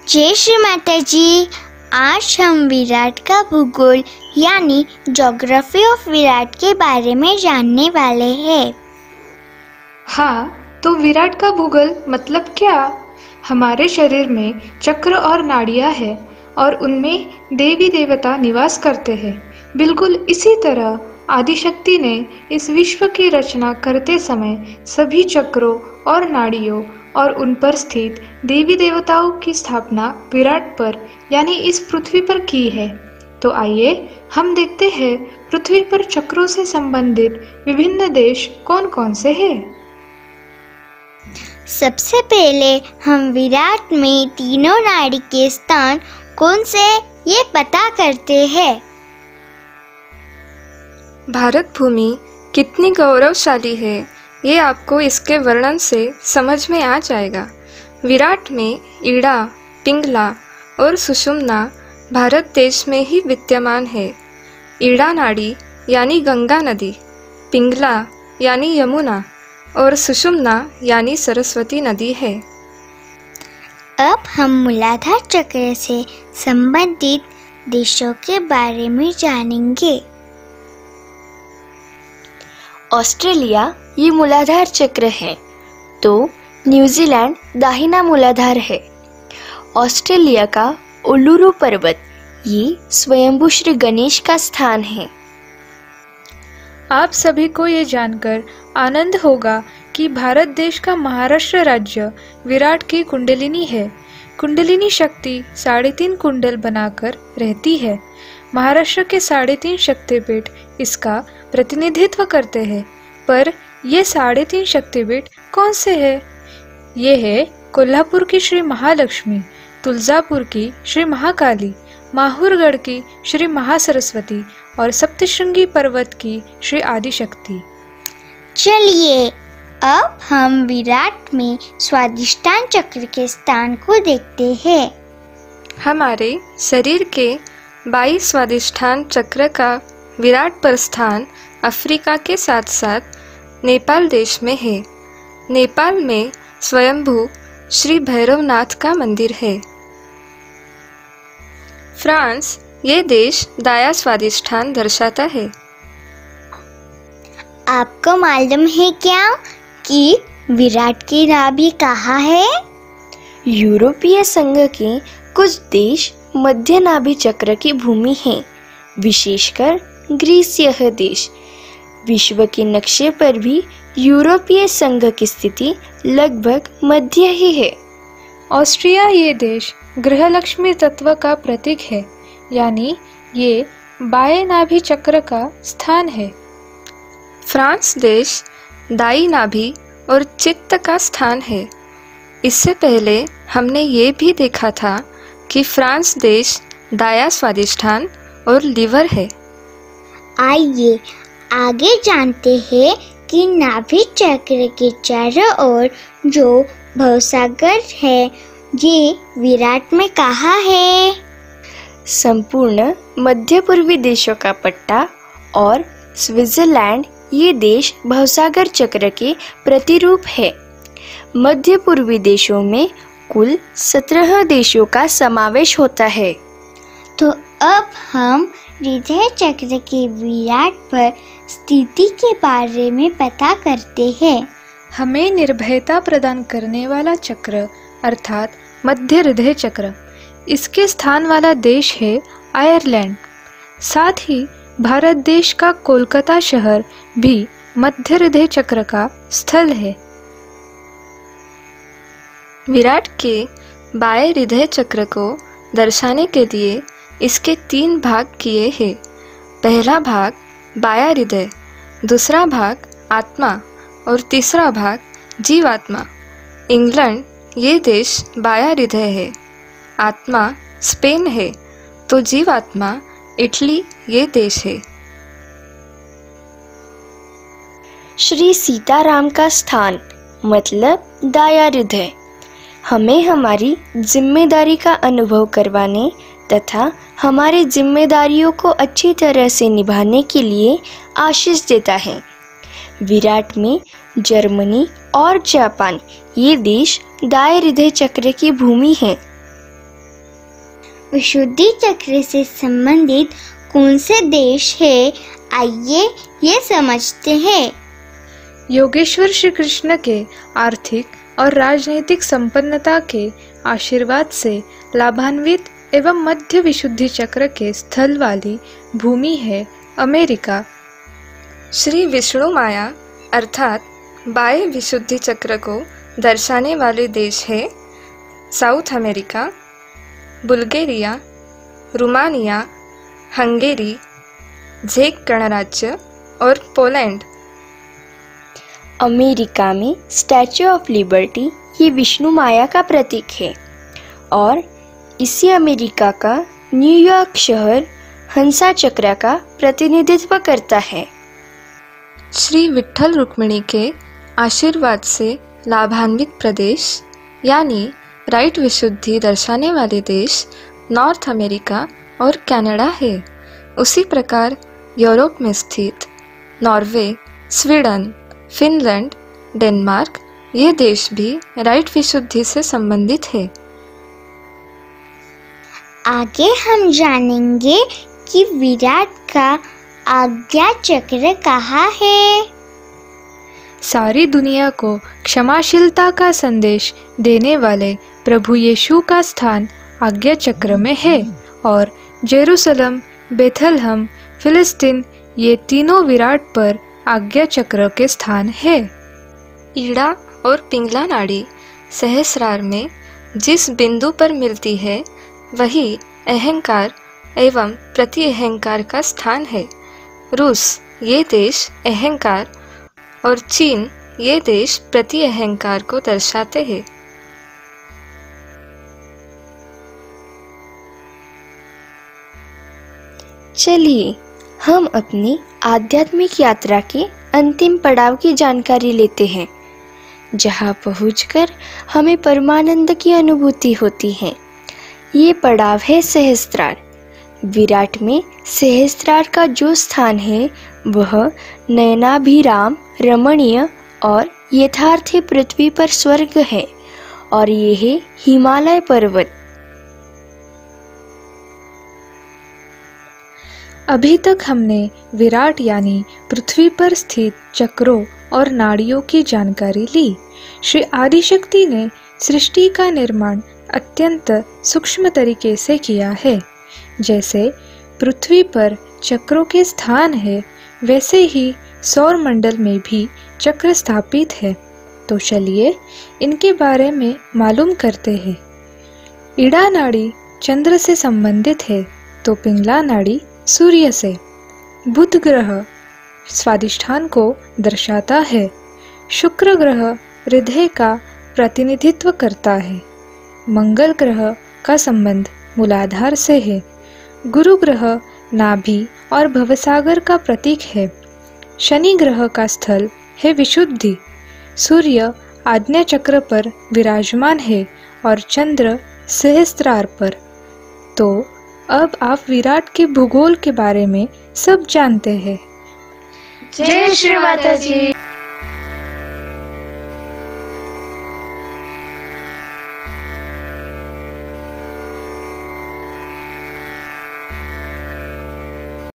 जय श्री माता जी। आज हम विराट का भूगोल यानी ज्योग्राफी ऑफ विराट के बारे में जानने वाले हैं। हाँ, तो विराट का भूगोल मतलब क्या? हमारे शरीर में चक्र और नाड़ियाँ हैं और उनमें देवी देवता निवास करते हैं। बिल्कुल इसी तरह आदिशक्ति ने इस विश्व की रचना करते समय सभी चक्रों और नाड़ियों और उन पर स्थित देवी देवताओं की स्थापना विराट पर यानी इस पृथ्वी पर की है। तो आइए हम देखते हैं पृथ्वी पर चक्रों से संबंधित विभिन्न देश कौन कौन से हैं। सबसे पहले हम विराट में तीनों नाड़ी के स्थान कौन से ये पता करते हैं। भारत भूमि कितनी गौरवशाली है ये आपको इसके वर्णन से समझ में आ जाएगा। विराट में ईड़ा, पिंगला और सुषुम्ना भारत देश में ही विद्यमान है। ईड़ा नाड़ी यानी गंगा नदी, पिंगला यानी यमुना और सुषुम्ना यानी सरस्वती नदी है। अब हम मूलाधार चक्र से संबंधित देशों के बारे में जानेंगे। ऑस्ट्रेलिया ये मूलाधार चक्र है, तो न्यूजीलैंड दाहिना मूलाधार है। ऑस्ट्रेलिया का उलुरु पर्वत ये स्वयंभू श्री गणेश का स्थान है। आप सभी को ये जानकर आनंद होगा कि भारत देश का महाराष्ट्र राज्य विराट की कुंडलिनी है। कुंडलिनी शक्ति 3.5 कुंडल बनाकर रहती है। महाराष्ट्र के 3.5 शक्तिपीठ इसका प्रतिनिधित्व करते हैं, पर ये 3.5 शक्तिपीठ कौन से हैं? ये है कोल्हापुर की श्री महालक्ष्मी, तुलजापुर की श्री महाकाली, माहुरगढ़ की श्री महासरस्वती और सप्तशृंगी पर्वत की श्री आदिशक्ति। चलिए अब हम विराट में स्वादिष्टान चक्र के स्थान को देखते हैं। हमारे शरीर के 22 स्वादिष्ठान चक्र का विराट पर स्थान अफ्रीका के साथ साथ नेपाल देश में है। नेपाल में स्वयंभू श्री भैरवनाथ का मंदिर है। फ्रांस ये देश दाया स्वादिष्ठान दर्शाता है। आपको मालूम है क्या कि विराट की नाभि कहाँ है? यूरोपीय संघ के कुछ देश मध्य नाभि चक्र की भूमि है, विशेषकर ग्रीस। यह देश विश्व के नक्शे पर भी यूरोपीय संघ की स्थिति लगभग मध्य ही है। ऑस्ट्रिया ये देश गृहलक्ष्मी तत्व का प्रतीक है, यानी ये बाएं नाभि चक्र का स्थान है। फ्रांस देश दाई नाभि और चित्त का स्थान है। इससे पहले हमने ये भी देखा था कि फ्रांस देश दाया स्वादिष्ठान और लीवर है। आइए आगे जानते हैं कि नाभि चक्र के चारों ओर जो भवसागर है ये विराट में कहाँ है? संपूर्ण मध्य पूर्वी देशों का पट्टा और स्विट्जरलैंड ये देश भवसागर चक्र के प्रतिरूप है। मध्य पूर्वी देशों में कुल 17 देशों का समावेश होता है। तो अब हम हृदय चक्र के विराट पर स्थिति के बारे में पता करते हैं। हमें निर्भयता प्रदान करने वाला चक्र अर्थात मध्य हृदय चक्र, इसके स्थान वाला देश है आयरलैंड। साथ ही भारत देश का कोलकाता शहर भी मध्य हृदय चक्र का स्थल है। विराट के बाएं हृदय चक्र को दर्शाने के लिए इसके 3 भाग किए हैं। पहला भाग बाया हृदय, दूसरा भाग आत्मा और तीसरा भाग जीवात्मा। इंग्लैंड ये देश बाया हृदय है, आत्मा स्पेन है, तो जीवात्मा इटली ये देश है। श्री सीताराम का स्थान मतलब दाया हृदय हमें हमारी जिम्मेदारी का अनुभव करवाने तथा हमारे जिम्मेदारियों को अच्छी तरह से निभाने के लिए आशीष देता है। विराट में जर्मनी और जापान ये देश दाएं हृदय चक्र की भूमि है। विशुद्धि चक्र से संबंधित कौन से देश है? आइए ये समझते हैं। योगेश्वर श्री कृष्ण के आर्थिक और राजनीतिक संपन्नता के आशीर्वाद से लाभान्वित एवं मध्य विशुद्धि चक्र के स्थल वाली भूमि है अमेरिका। श्री विष्णु माया अर्थात बाह्य विशुद्धि चक्र को दर्शाने वाले देश है South America, Bulgaria, Romania, Hungary, चेक गणराज्य और पोलैंड। अमेरिका में स्टैच्यू ऑफ लिबर्टी ये विष्णु माया का प्रतीक है और इसी अमेरिका का न्यूयॉर्क शहर हंसा चक्र का प्रतिनिधित्व करता है। श्री विट्ठल रुक्मिणी के आशीर्वाद से लाभान्वित प्रदेश यानी राइट विशुद्धि दर्शाने वाले देश नॉर्थ अमेरिका और कनाडा है। उसी प्रकार यूरोप में स्थित नॉर्वे, स्वीडन, फिनलैंड, डेनमार्क ये देश भी राइट विशुद्धि से संबंधित है। आगे हम जानेंगे कि विराट का आज्ञा चक्र कहाँ है। सारी दुनिया को क्षमाशीलता का संदेश देने वाले प्रभु यीशु का स्थान आज्ञा चक्र में है और जेरूसलम, बेथलहम, फिलिस्तीन ये तीनों विराट पर आज्ञा चक्र के स्थान है। ईड़ा और पिंगला नाड़ी सहस्रार में जिस बिंदु पर मिलती है वही अहंकार एवं प्रति अहंकार का स्थान है। रूस ये देश अहंकार और चीन ये देश प्रति अहंकार को दर्शाते हैं। चलिए हम अपनी आध्यात्मिक यात्रा के अंतिम पड़ाव की जानकारी लेते हैं, जहाँ पहुंचकर हमें परमानंद की अनुभूति होती है। ये पड़ाव है सहस्त्रार। विराट में सहस्त्रार का जो स्थान है वह नयनाभिराम, रमणीय और यथार्थ पृथ्वी पर स्वर्ग है और ये है हिमालय पर्वत। अभी तक हमने विराट यानी पृथ्वी पर स्थित चक्रों और नाड़ियों की जानकारी ली। श्री आदिशक्ति ने सृष्टि का निर्माण अत्यंत सूक्ष्म तरीके से किया है। जैसे पृथ्वी पर चक्रों के स्थान है, वैसे ही सौर मंडल में भी चक्र स्थापित है। तो चलिए इनके बारे में मालूम करते हैं। ईड़ा नाड़ी चंद्र से संबंधित है तो पिंगला नाड़ी सूर्य से। बुध ग्रह स्वादिष्ठान को दर्शाता है। शुक्र ग्रह हृदय का प्रतिनिधित्व करता है। मंगल ग्रह का संबंध मूलाधार से है। गुरु ग्रह नाभि और भवसागर का प्रतीक है। शनि ग्रह का स्थल है विशुद्धि। सूर्य आज्ञा चक्र पर विराजमान है और चंद्र सहस्त्रार पर। तो अब आप विराट के भूगोल के बारे में सब जानते हैं। जय श्री माता जी।